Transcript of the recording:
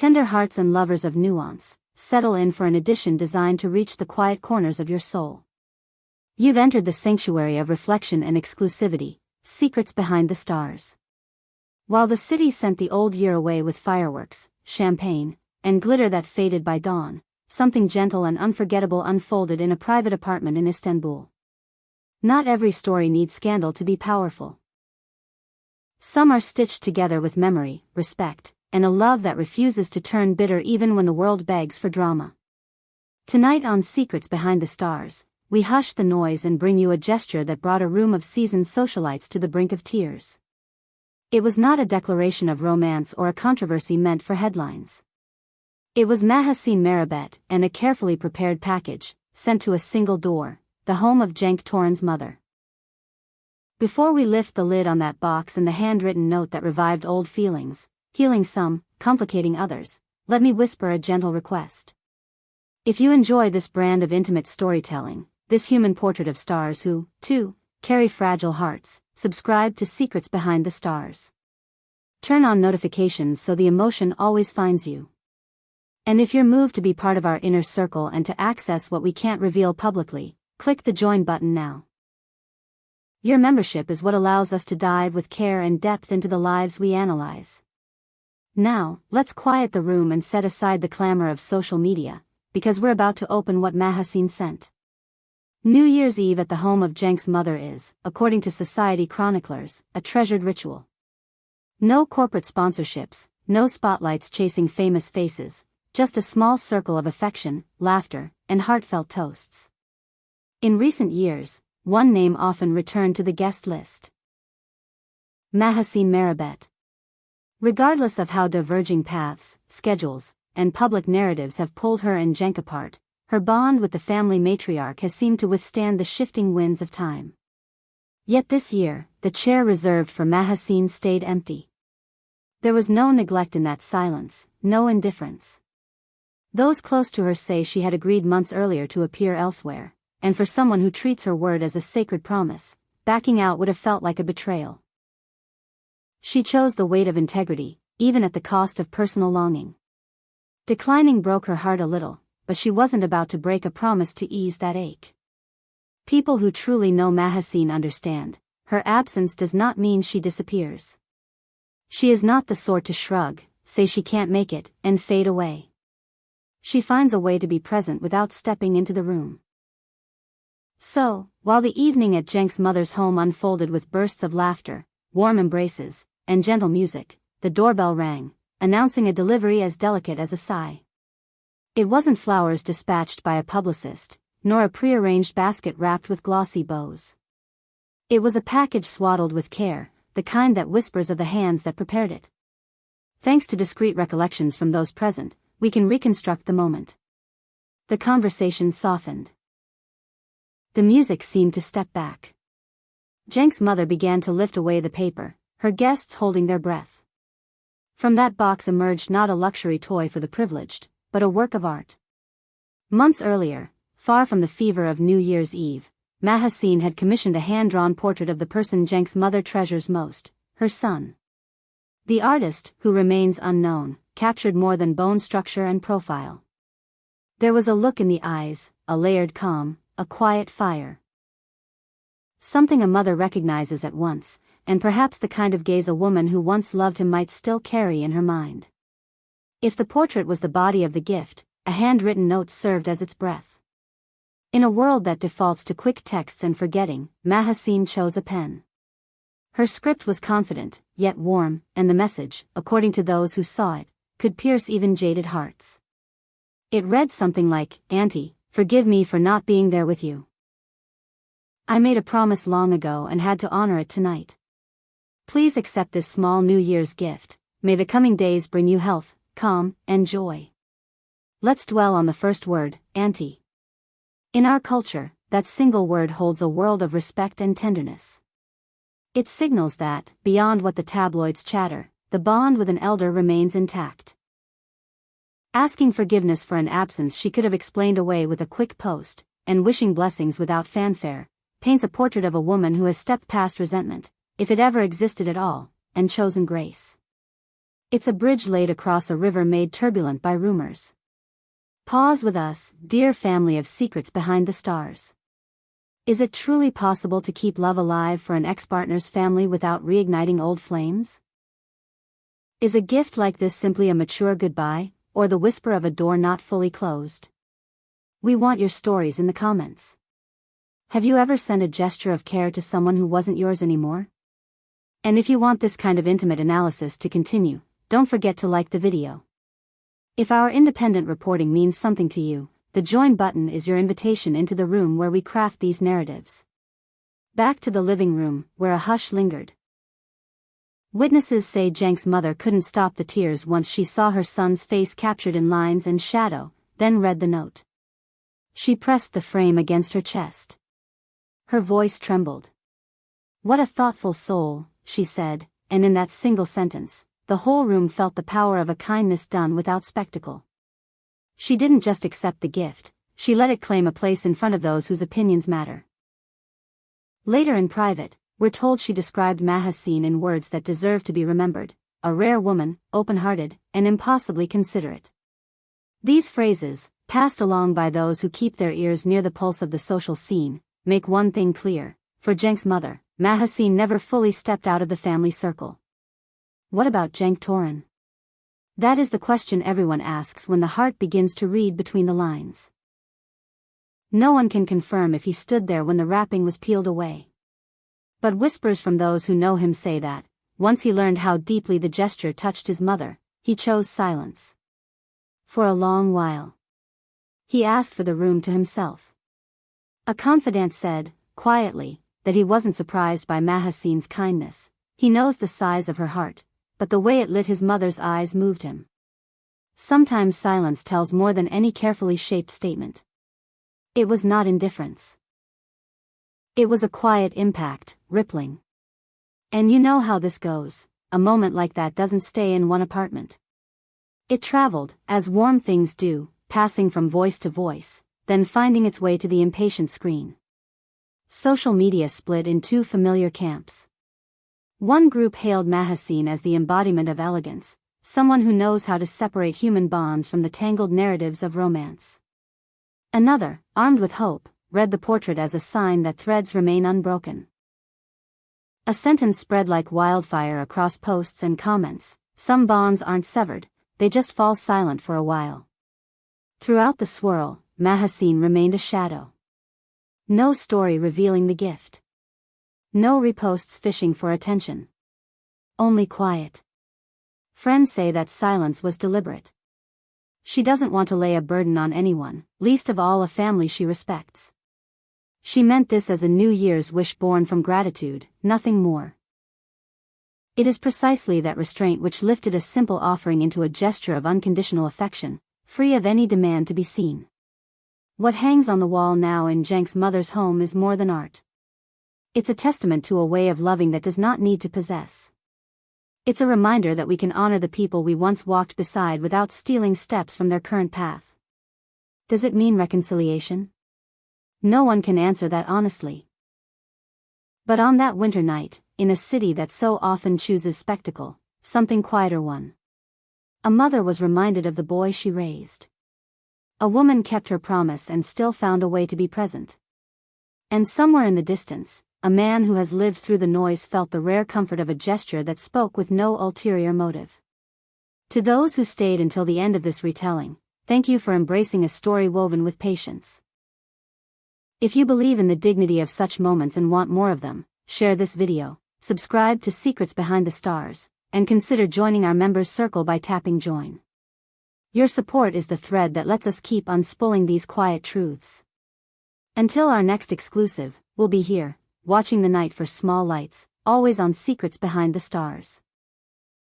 Tender hearts and lovers of nuance, settle in for an edition designed to reach the quiet corners of your soul. You've entered the sanctuary of reflection and exclusivity, secrets behind the stars. While the city sent the old year away with fireworks, champagne, and glitter that faded by dawn, something gentle and unforgettable unfolded in a private apartment in Istanbul. Not every story needs scandal to be powerful. Some are stitched together with memory, respect, and a love that refuses to turn bitter even when the world begs for drama. Tonight on Secrets Behind the Stars, we hush the noise and bring you a gesture that brought a room of seasoned socialites to the brink of tears. It was not a declaration of romance or a controversy meant for headlines. It was Mahassine Merabet and a carefully prepared package, sent to a single door, the home of Cenk Torun's mother. Before we lift the lid on that box and the handwritten note that revived old feelings, healing some, complicating others, let me whisper a gentle request. If you enjoy this brand of intimate storytelling, this human portrait of stars who, too, carry fragile hearts, subscribe to Secrets Behind the Stars. Turn on notifications so the emotion always finds you. And if you're moved to be part of our inner circle and to access what we can't reveal publicly, click the join button now. Your membership is what allows us to dive with care and depth into the lives we analyze. Now, let's quiet the room and set aside the clamor of social media, because we're about to open what Mahassine sent. New Year's Eve at the home of Cenk's mother is, according to society chroniclers, a treasured ritual. No corporate sponsorships, no spotlights chasing famous faces, just a small circle of affection, laughter, and heartfelt toasts. In recent years, one name often returned to the guest list. Mahassine Merabet. Regardless of how diverging paths, schedules, and public narratives have pulled her and Cenk apart, her bond with the family matriarch has seemed to withstand the shifting winds of time. Yet this year, the chair reserved for Mahassine stayed empty. There was no neglect in that silence, no indifference. Those close to her say she had agreed months earlier to appear elsewhere, and for someone who treats her word as a sacred promise, backing out would have felt like a betrayal. She chose the weight of integrity, even at the cost of personal longing. Declining broke her heart a little, but she wasn't about to break a promise to ease that ache. People who truly know Mahassine understand, her absence does not mean she disappears. She is not the sort to shrug, say she can't make it, and fade away. She finds a way to be present without stepping into the room. So, while the evening at Cenk's mother's home unfolded with bursts of laughter, warm embraces, and gentle music, the doorbell rang, announcing a delivery as delicate as a sigh. It wasn't flowers dispatched by a publicist, nor a prearranged basket wrapped with glossy bows. It was a package swaddled with care, the kind that whispers of the hands that prepared it. Thanks to discreet recollections from those present, we can reconstruct the moment. The conversation softened. The music seemed to step back. Cenk's mother began to lift away the paper, her guests holding their breath. From that box emerged not a luxury toy for the privileged, but a work of art. Months earlier, far from the fever of New Year's Eve, Mahassine had commissioned a hand-drawn portrait of the person Cenk's mother treasures most, her son. The artist, who remains unknown, captured more than bone structure and profile. There was a look in the eyes, a layered calm, a quiet fire. Something a mother recognizes at once, and perhaps the kind of gaze a woman who once loved him might still carry in her mind. If the portrait was the body of the gift, a handwritten note served as its breath. In a world that defaults to quick texts and forgetting, Mahassine chose a pen. Her script was confident, yet warm, and the message, according to those who saw it, could pierce even jaded hearts. It read something like, "Auntie, forgive me for not being there with you. I made a promise long ago and had to honor it tonight. Please accept this small New Year's gift. May the coming days bring you health, calm, and joy." Let's dwell on the first word, auntie. In our culture, that single word holds a world of respect and tenderness. It signals that, beyond what the tabloids chatter, the bond with an elder remains intact. Asking forgiveness for an absence she could have explained away with a quick post, and wishing blessings without fanfare, paints a portrait of a woman who has stepped past resentment, if it ever existed at all, and chosen grace. It's a bridge laid across a river made turbulent by rumors. Pause with us, dear family of secrets behind the stars. Is it truly possible to keep love alive for an ex-partner's family without reigniting old flames? Is a gift like this simply a mature goodbye, or the whisper of a door not fully closed? We want your stories in the comments. Have you ever sent a gesture of care to someone who wasn't yours anymore? And if you want this kind of intimate analysis to continue, don't forget to like the video. If our independent reporting means something to you, the join button is your invitation into the room where we craft these narratives. Back to the living room, where a hush lingered. Witnesses say Cenk's mother couldn't stop the tears once she saw her son's face captured in lines and shadow, then read the note. She pressed the frame against her chest. Her voice trembled. "What a thoughtful soul," she said, and in that single sentence, the whole room felt the power of a kindness done without spectacle. She didn't just accept the gift, she let it claim a place in front of those whose opinions matter. Later in private, we're told she described Mahassine in words that deserve to be remembered: a rare woman, open-hearted, and impossibly considerate. These phrases, passed along by those who keep their ears near the pulse of the social scene, make one thing clear: for Cenk's mother, Mahassine never fully stepped out of the family circle. What about Cenk Toran? That is the question everyone asks when the heart begins to read between the lines. No one can confirm if he stood there when the wrapping was peeled away. But whispers from those who know him say that, once he learned how deeply the gesture touched his mother, he chose silence. For a long while. He asked for the room to himself. A confidant said, quietly, that he wasn't surprised by Mahassine's kindness. He knows the size of her heart, but the way it lit his mother's eyes moved him. Sometimes silence tells more than any carefully shaped statement. It was not indifference. It was a quiet impact, rippling. And you know how this goes: a moment like that doesn't stay in one apartment. It traveled, as warm things do, passing from voice to voice, then finding its way to the impatient screen. Social media split in two familiar camps. One group hailed Mahassine as the embodiment of elegance, someone who knows how to separate human bonds from the tangled narratives of romance. Another, armed with hope, read the portrait as a sign that threads remain unbroken. A sentence spread like wildfire across posts and comments: some bonds aren't severed, they just fall silent for a while. Throughout the swirl, Mahassine remained a shadow. No story revealing the gift. No reposts fishing for attention. Only quiet. Friends say that silence was deliberate. She doesn't want to lay a burden on anyone, least of all a family she respects. She meant this as a New Year's wish born from gratitude, nothing more. It is precisely that restraint which lifted a simple offering into a gesture of unconditional affection, free of any demand to be seen. What hangs on the wall now in Cenk's mother's home is more than art. It's a testament to a way of loving that does not need to possess. It's a reminder that we can honor the people we once walked beside without stealing steps from their current path. Does it mean reconciliation? No one can answer that honestly. But on that winter night, in a city that so often chooses spectacle, something quieter won. A mother was reminded of the boy she raised. A woman kept her promise and still found a way to be present. And somewhere in the distance, a man who has lived through the noise felt the rare comfort of a gesture that spoke with no ulterior motive. To those who stayed until the end of this retelling, thank you for embracing a story woven with patience. If you believe in the dignity of such moments and want more of them, share this video, subscribe to Secrets Behind the Stars, and consider joining our members circle by tapping join. Your support is the thread that lets us keep unspooling these quiet truths. Until our next exclusive, we'll be here, watching the night for small lights, always on Secrets Behind the Stars.